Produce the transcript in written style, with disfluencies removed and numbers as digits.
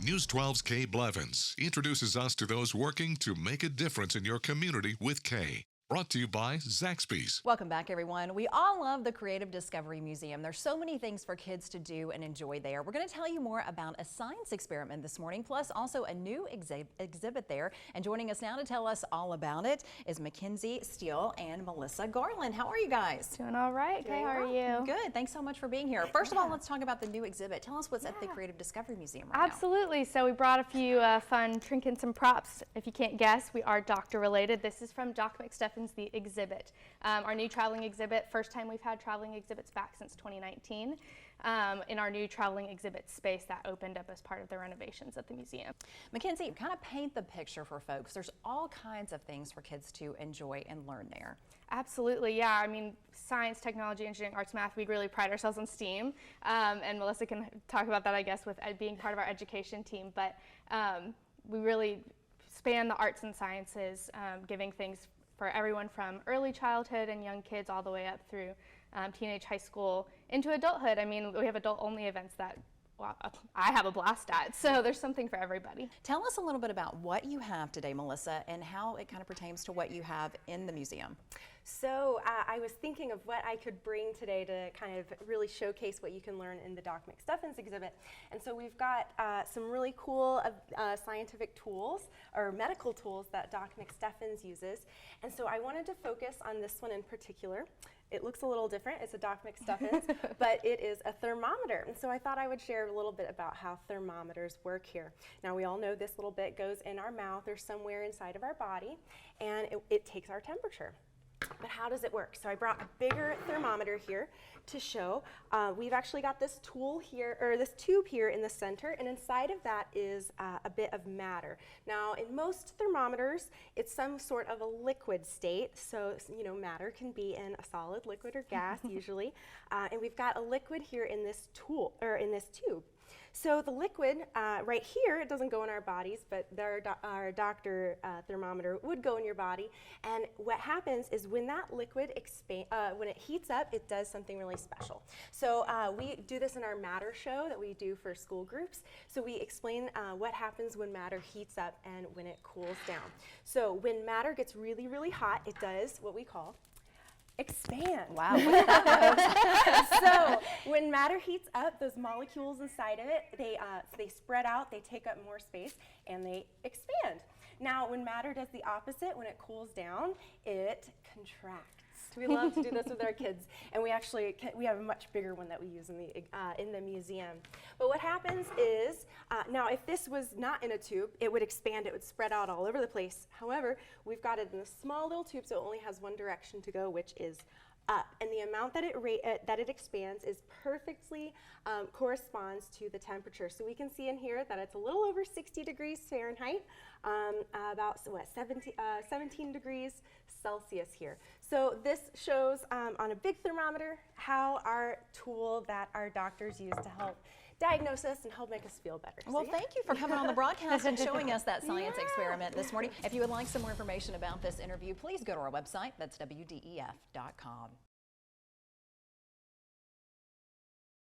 News 12's Kay Blevins introduces us to those working to make a difference in your community with Kay. Brought to you by Zaxby's. Welcome back, everyone. We all love the Creative Discovery Museum. There's so many things for kids to do and enjoy there. We're going to tell you more about a science experiment this morning, plus also a new exhibit there. And joining us now to tell us all about it is Mackenzie Steele and Melissa Garland. How are you guys? Doing all right. Kay, how are you? Good. Thanks so much for being here. First of all, let's talk about the new exhibit. Tell us what's at the Creative Discovery Museum right Absolutely. So we brought a few fun trinkets and props. If you can't guess, we are doctor related. This is from Doc McStuffins' The Exhibit. Our new traveling exhibit, first time we've had traveling exhibits back since 2019 in our new traveling exhibit space that opened up as part of the renovations at the museum. Mackenzie, kind of paint the picture for folks. There's all kinds of things for kids to enjoy and learn there. Absolutely, yeah. I mean, science, technology, engineering, arts, math, we really pride ourselves on STEAM. And Melissa can talk about that, I guess, with being part of our education team. But we really span the arts and sciences, giving things for everyone from early childhood and young kids all the way up through teenage, high school, into adulthood. I mean, we have adult-only events that I have a blast at, so there's something for everybody. Tell us a little bit about what you have today, Melissa, and how it kind of pertains to what you have in the museum. So I was thinking of what I could bring today to kind of really showcase what you can learn in the Doc McStuffins exhibit. And so we've got some really cool scientific tools or medical tools that Doc McStuffins uses. And so I wanted to focus on this one in particular. It looks a little different. It's a Doc McStuffins, but it is a thermometer. And so I thought I would share a little bit about how thermometers work here. Now we all know this little bit goes in our mouth or somewhere inside of our body, and it takes our temperature. But how does it work? So I brought a bigger thermometer here to show. We've actually got this tool here, or this tube here in the center, and inside of that is a bit of matter. Now, in most thermometers, it's some sort of a liquid state. So, you know, matter can be in a solid, liquid, or gas usually. And we've got a liquid here in this tool, or in this tube. So the liquid right here, it doesn't go in our bodies, but our doctor thermometer would go in your body. And what happens is when that liquid when it heats up, it does something really special. So we do this in our matter show that we do for school groups. So we explain what happens when matter heats up and when it cools down. So when matter gets really, really hot, it does what we call expand. Wow. So when matter heats up, those molecules inside of it, they spread out, they take up more space, and they expand. Now, when matter does the opposite, when it cools down, it contracts. We love to do this with our kids, and we have a much bigger one that we use in the museum. But what happens is, now if this was not in a tube, it would expand, it would spread out all over the place. However, we've got it in a small little tube, so it only has one direction to go, which is up, and the amount that it expands is perfectly corresponds to the temperature. So we can see in here that it's a little over 60 degrees Fahrenheit, about 17 degrees Celsius here. So this shows on a big thermometer how our tool that our doctors use to help diagnose us and help make us feel better. Well, thank you for coming on the broadcast and showing us that science experiment this morning. If you would like some more information about this interview, please go to our website. That's WDEF.com.